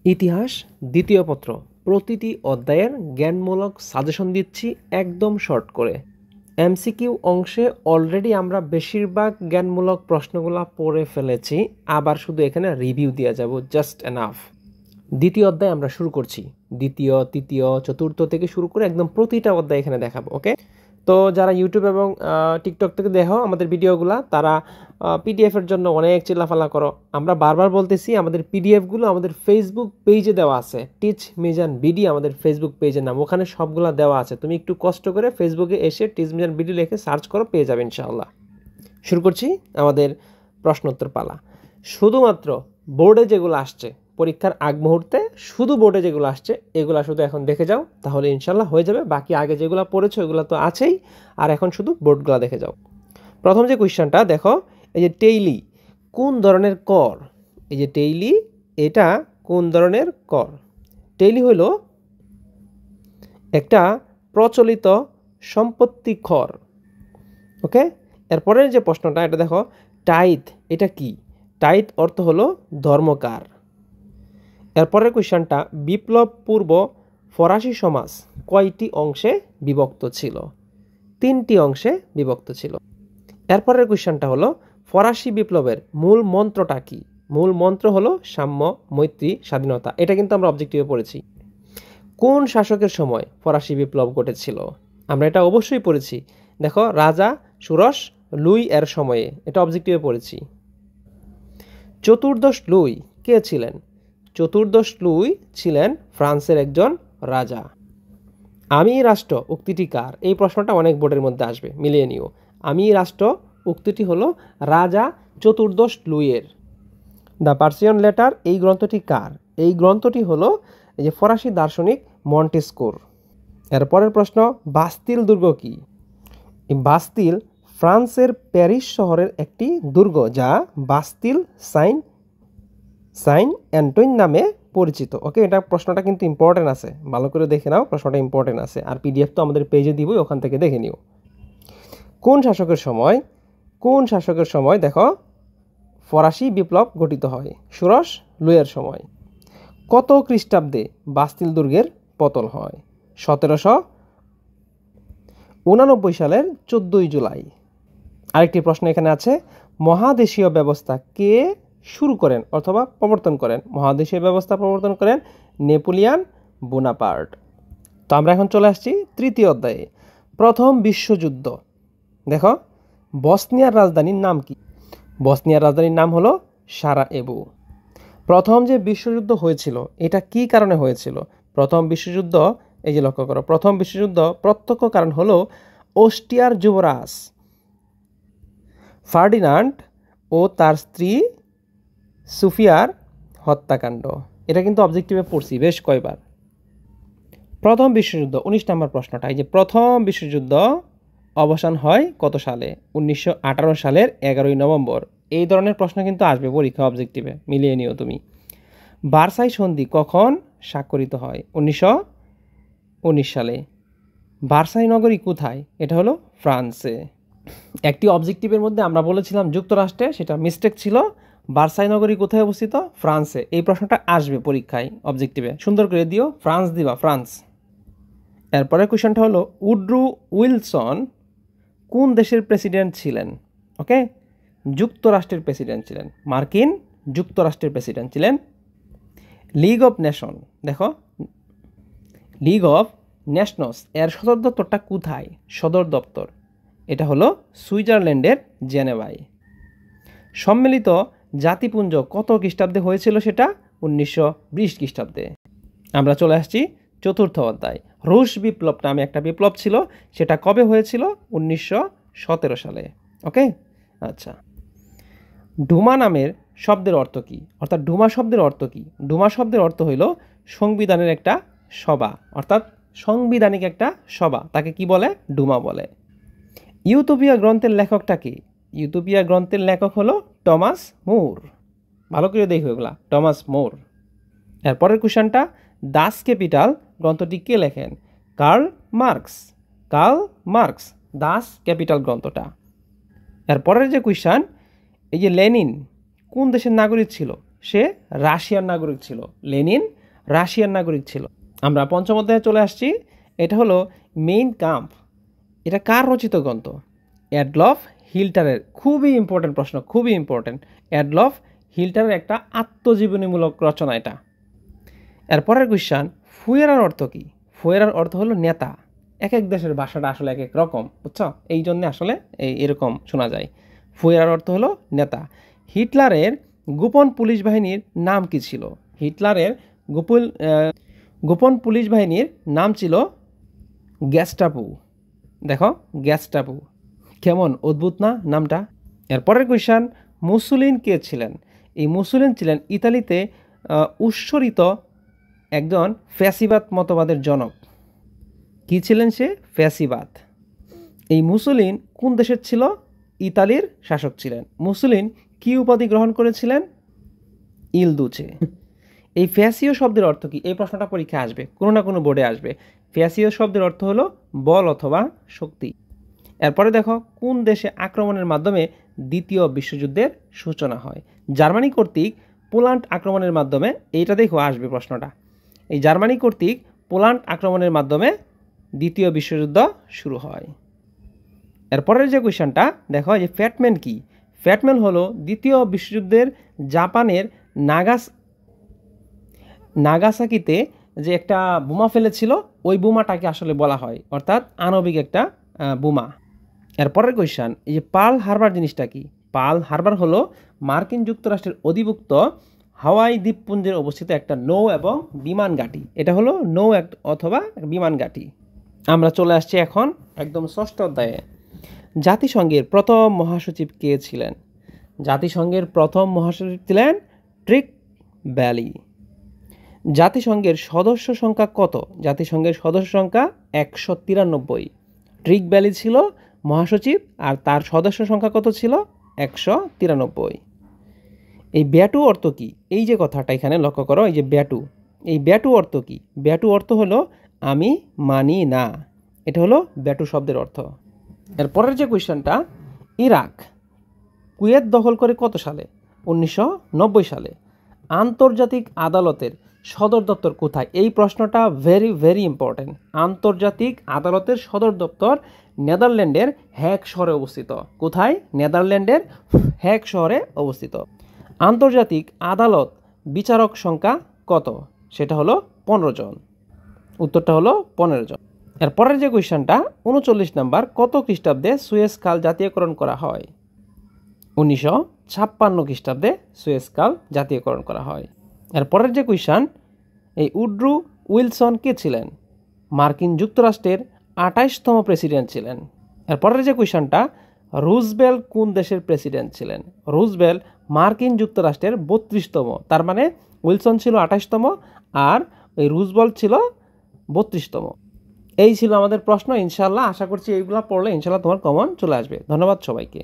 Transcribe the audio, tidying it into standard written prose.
ইতিহাস দ্বিতীয় পত্র প্রতিটি অধ্যায়ের জ্ঞানমূলক সাজেশন দিচ্ছি একদম শর্ট করে। এমসিকিউ অংশে অলরেডি আমরা বেশিরভাগ জ্ঞানমূলক প্রশ্নগুলো পড়ে ফেলেছি, আবার শুধু এখানে রিভিউ দিয়ে যাব, জাস্ট এনাফ। দ্বিতীয় অধ্যায় আমরা শুরু করছি। দ্বিতীয়, তৃতীয়, চতুর্থ থেকে শুরু করে একদম প্রতিটা অধ্যায় এখানে দেখাবো। ওকে, তো যারা ইউটিউব এবং টিকটক থেকে দেখো আমাদের ভিডিওগুলো, তারা পিডিএফের জন্য অনেক চিল্লাফালা করো। আমরা বারবার বলতেছি, আমাদের পিডিএফগুলো আমাদের ফেসবুক পেজে দেওয়া আছে। টিচ মিজান বিডি আমাদের ফেসবুক পেজের নাম, ওখানে সবগুলো দেওয়া আছে। তুমি একটু কষ্ট করে ফেসবুকে এসে টিচ মিজান বিডি লিখে সার্চ করো, পেয়ে যাবে ইনশাআল্লাহ। শুরু করছি আমাদের প্রশ্নোত্তর পালা। শুধুমাত্র বোর্ডে যেগুলো আসছে, পরীক্ষার আগ মুহূর্তে শুধু বোর্ডে যেগুলো আসছে এগুলো শুধু এখন দেখে যাও, তাহলে ইনশাল্লাহ হয়ে যাবে। বাকি আগে যেগুলো পড়েছো এগুলো তো আছেই, আর এখন শুধু বোর্ডগুলো দেখে যাও। প্রথম যে কোয়েশ্চনটা দেখো, এই যে টেইলি কোন ধরনের কর? এই যে টেইলি, এটা কোন ধরনের কর? টেইলি হলো একটা প্রচলিত সম্পত্তি কর। ওকে, এরপরের যে প্রশ্নটা, এটা দেখো, টাইথ এটা কি? টাইথ অর্থ হলো ধর্মকার। এরপরের কোয়েশ্চনটা, বিপ্লব পূর্ব ফরাসি সমাজ কয়টি অংশে বিভক্ত ছিল? 3টি অংশে বিভক্ত ছিল। এরপরের কোয়েশ্চনটা হলো, ফরাসি বিপ্লবের মূল মন্ত্রটা কি? মূল মন্ত্র হলো সাম্য, মৈত্রী, স্বাধীনতা। এটা কিন্তু আমরা অবজেক্টিভে পড়েছি। কোন শাসকের সময় ফরাসি বিপ্লব ঘটেছিল? আমরা এটা অবশ্যই পড়েছি। দেখো, রাজা ষোড়শ লুই এর সময়ে, এটা অবজেক্টিভে পড়েছি। চতুর্দশ লুই কে ছিলেন? চতুর্দশ লুই ছিলেন ফ্রান্সের একজন রাজা। আমি রাষ্ট্র উক্তিটি কার? এই প্রশ্নটা অনেক বোর্ডের মধ্যে আসবে, মিলিয়ে নিও। আমি রাষ্ট্র উক্তিটি হলো রাজা চতুর্দশ লুইয়ের। দ্য পার্সিয়ান লেটার এই গ্রন্থটি কার? এই গ্রন্থটি হলো এই যে ফরাসি দার্শনিক মন্টেস্কোর। এরপরের প্রশ্ন, বাস্তিল দুর্গ কি? বাস্তিল ফ্রান্সের প্যারিস শহরের একটি দুর্গ, যা বাস্তিল সাইন অ্যান্টোইন নামে পরিচিত। ওকে, এটা প্রশ্নটা কিন্তু ইম্পর্টেন্ট আছে, ভালো করে দেখে নাও, প্রশ্নটা ইম্পর্টেন্ট আছে। আর পিডিএফ তো আমাদের পেজে দিবই, ওখান থেকে দেখে নিও। কোন শাসকের সময় দেখো ফরাসি বিপ্লব গঠিত হয়? ষোড়শ লুইয়ের সময়। কত খ্রিস্টাব্দে বাস্তিল দুর্গের পতন হয়? 1789 সালের 14 জুলাই। আরেকটি প্রশ্ন এখানে আছে, মহাদেশীয় ব্যবস্থা কে শুরু করেন অথবা প্রবর্তন করেন? মহাদেশীয় ব্যবস্থা প্রবর্তন করেন নেপোলিয়ন বোনাপার্ট। তো আমরা এখন চলে আসছি তৃতীয় অধ্যায়ে। প্রথম বিশ্বযুদ্ধ। দেখো, বসনিয়ার রাজধানীর নাম কি? বসনিয়ার রাজধানীর নাম হলো সারায়েভো। প্রথম যে বিশ্বযুদ্ধ হয়েছিল, এটা কি কারণে হয়েছিল? প্রথম বিশ্বযুদ্ধ, এই যে লক্ষ্য করো, প্রথম বিশ্বযুদ্ধ প্রত্যক্ষ কারণ হলো অস্ট্রিয়ার যুবরাজ ফার্ডিনান্ড ও তার স্ত্রী সুফিয়ার হত্যাকাণ্ড। এটা কিন্তু অবজেক্টিভে পড়ছি বেশ কয়বার। প্রথম বিশ্বযুদ্ধ, 19 নম্বর প্রশ্নটা, এই যে প্রথম বিশ্বযুদ্ধ অবসান হয় কত সালে? 1918 সালের 11 নভেম্বর। এই ধরনের প্রশ্ন কিন্তু আসবে পরীক্ষা অবজেক্টিভে, মিলিয়ে নিও তুমি। ভার্সাই সন্ধি কখন স্বাক্ষরিত হয়? 1919 সালে। ভার্সাই নগরী কোথায়? এটা হলো ফ্রান্সে। একটি অবজেক্টিভের মধ্যে আমরা বলেছিলাম যুক্তরাষ্ট্রে, সেটা মিস্টেক ছিল। ভার্সাই নগরী কোথায় অবস্থিত? ফ্রান্সে। এই প্রশ্নটা আসবে পরীক্ষায় অবজেক্টিভে, সুন্দর করে দিও, ফ্রান্স দিবা, ফ্রান্স। এরপরের কোয়েশ্চনটা হলো, উড্রো উইলসন কোন দেশের প্রেসিডেন্ট ছিলেন? ওকে, যুক্তরাষ্ট্রের প্রেসিডেন্ট ছিলেন, মার্কিন যুক্তরাষ্ট্রের প্রেসিডেন্ট ছিলেন। লিগ অফ নেশন, দেখো, লিগ অফ নেশনস এর সদর দপ্তরটা কোথায়? সদর দপ্তর এটা হলো সুইজারল্যান্ডের জেনেভায়। সম্মিলিত জাতিপুঞ্জ কত খ্রিস্টাব্দে হয়েছিল? সেটা 1920 খ্রিস্টাব্দে। আমরা চলে আসছি চতুর্থ অধ্যায়। রুশ বিপ্লব নামে একটা বিপ্লব ছিল, সেটা কবে হয়েছিল? 1917 সালে। ওকে, আচ্ছা। ডুমা নামের শব্দের অর্থ কি? অর্থাৎ ডুমা শব্দের অর্থ কি? ডুমা শব্দের অর্থ হইল সংবিধানের একটা সভা, অর্থাৎ সাংবিধানিক একটা সভা, তাকে কি বলে? ডুমা বলে। ইউটোপিয়া গ্রন্থের লেখকটা কি? ইউটোপিয়া গ্রন্থের লেখক হলো টমাস মোর। ভালো করে দেখো এগুলা, টমাস মোর। এরপরের কোশ্চেনটা, দাস ক্যাপিটাল গ্রন্থটি কে লেখেন? কার্ল মার্কস দাস ক্যাপিটাল গ্রন্থটা। এরপরের যে কোশ্চেন, এই যে লেনিন কোন দেশের নাগরিক ছিল? সে রাশিয়ার নাগরিক ছিল। লেনিন রাশিয়ার নাগরিক ছিল। আমরা পঞ্চম অধ্যায়ে চলে আসছি। এটা হলো মেইন কাম্প। এটা কার রচিত গ্রন্থ? অ্যাডলফ হিটলারের। খুবই ইম্পর্টেন্ট প্রশ্ন, খুবই ইম্পর্টেন্ট। অ্যাডলফ হিটলারের একটা আত্মজীবনীমূলক রচনা এটা। এরপরের কোয়েশ্চন, ফুয়েরার অর্থ কী? ফুয়েরার অর্থ হলো নেতা। এক এক দেশের ভাষাটা আসলে এক এক রকম, বুঝছো? এই জন্যে আসলে এরকম শোনা যায়। ফুয়েরার অর্থ হলো নেতা। হিটলারের গোপন পুলিশ বাহিনীর নাম কি ছিল? হিটলারের গোপন পুলিশ বাহিনীর নাম ছিল গ্যাস্টাপো। দেখো, গ্যাস্টাপো, কেমন অদ্ভুত না নামটা? এরপরের কোয়েশ্চন, মুসোলিন কে ছিলেন? এই মুসোলিন ছিলেন ইতালিতে উৎসরিত একজন ফ্যাসিবাদ মতবাদের জনক। কি ছিলেন সে? ফ্যাসিবাদ। এই মুসোলিন কোন দেশের ছিল? ইতালির শাসক ছিলেন। মুসোলিন কি উপাধি গ্রহণ করেছিলেন? ইল দুচে। এই ফ্যাসিও শব্দের অর্থ কি? এই প্রশ্নটা পরীক্ষায় আসবে, কোনো না কোনো বোর্ডে আসবে। ফ্যাসিও শব্দের অর্থ হলো বল অথবা শক্তি। এরপরে দেখো, কোন দেশে আক্রমণের মাধ্যমে দ্বিতীয় বিশ্বযুদ্ধের সূচনা হয়? জার্মানি কর্তৃক পোল্যান্ড আক্রমণের মাধ্যমে। এইটা দেখো আসবে প্রশ্নটা। এই জার্মানি কর্তৃক পোল্যান্ড আক্রমণের মাধ্যমে দ্বিতীয় বিশ্বযুদ্ধ শুরু হয়। এরপরের যে কোয়েশ্চনটা দেখো, যে ফ্যাটম্যান কি? ফ্যাটম্যান হলো দ্বিতীয় বিশ্বযুদ্ধের জাপানের নাগাসাকিতে যে একটা বোমা ফেলেছিল, ওই বোমাটাকে আসলে বলা হয়, অর্থাৎ আণবিক একটা বোমা। এরপরের কোয়েশ্চন, এই যে পার্ল হারবার জিনিসটা কি? পার্ল হারবার হলো মার্কিন যুক্তরাষ্ট্রের অধিভুক্ত হাওয়াই দ্বীপপুঞ্জের অবস্থিত একটা নৌ এবং বিমান ঘাঁটি। এটা হলো নৌ অথবা বিমান ঘাঁটি। আমরা চলে আসছি এখন একদম ষষ্ঠ অধ্যায়ে। জাতিসংঘের প্রথম মহাসচিব কে ছিলেন? জাতিসংঘের প্রথম মহাসচিব ছিলেন ট্রিক ব্যালি। জাতিসংঘের সদস্য সংখ্যা কত? জাতিসংঘের সদস্য সংখ্যা 193। ট্রিক ব্যালি ছিল মহাসচিব, আর তার সদস্য সংখ্যা কত ছিল? 193। এই ব্যাটু অর্থ কি? এই যে কথাটা এখানে লক্ষ্য করো, এই যে ব্যাটু, এই ব্যাটু অর্থ কি? ব্যাটু অর্থ হলো আমি মানি না। এটা হলো ব্যাটু শব্দের অর্থ। এরপরের যে কোয়েশ্চনটা, ইরাক কুয়েত দখল করে কত সালে? 1990 সালে। আন্তর্জাতিক আদালতের সদর দপ্তর কোথায়? এই প্রশ্নটা ভেরি ভেরি ইম্পর্টেন্ট। আন্তর্জাতিক আদালতের সদর দপ্তর নেদারল্যান্ডের হ্যাগ শহরে অবস্থিত। কোথায়? নেদারল্যান্ডের হ্যাগ শহরে অবস্থিত। আন্তর্জাতিক আদালত বিচারক সংখ্যা কত? সেটা হলো 15 জন। উত্তরটা হলো 15 জন। এরপরের যে কোয়েশ্চনটা 39 নাম্বার, কত খ্রিস্টাব্দে সুয়েজ খাল জাতীয়করণ করা হয়? 1956 খ্রিস্টাব্দে সুয়েজ খাল জাতীয়করণ করা হয়। এরপরের যে কোয়েশ্চন, এই উড্রু উইলসন কে ছিলেন? মার্কিন যুক্তরাষ্ট্রের 28তম প্রেসিডেন্ট ছিলেন। এরপরের যে কোয়েশ্চনটা, রুজবেল্ট কোন দেশের প্রেসিডেন্ট ছিলেন? রুজবেল্ট মার্কিন যুক্তরাষ্ট্রের 32তম। তার মানে উইলসন ছিল 28তম আর এই রুজবেল্ট ছিল 32তম। এই ছিল আমাদের প্রশ্ন। ইনশাল্লাহ আশা করছি এইগুলো পড়লে ইনশাল্লাহ তোমার কমন চলে আসবে। ধন্যবাদ সবাইকে।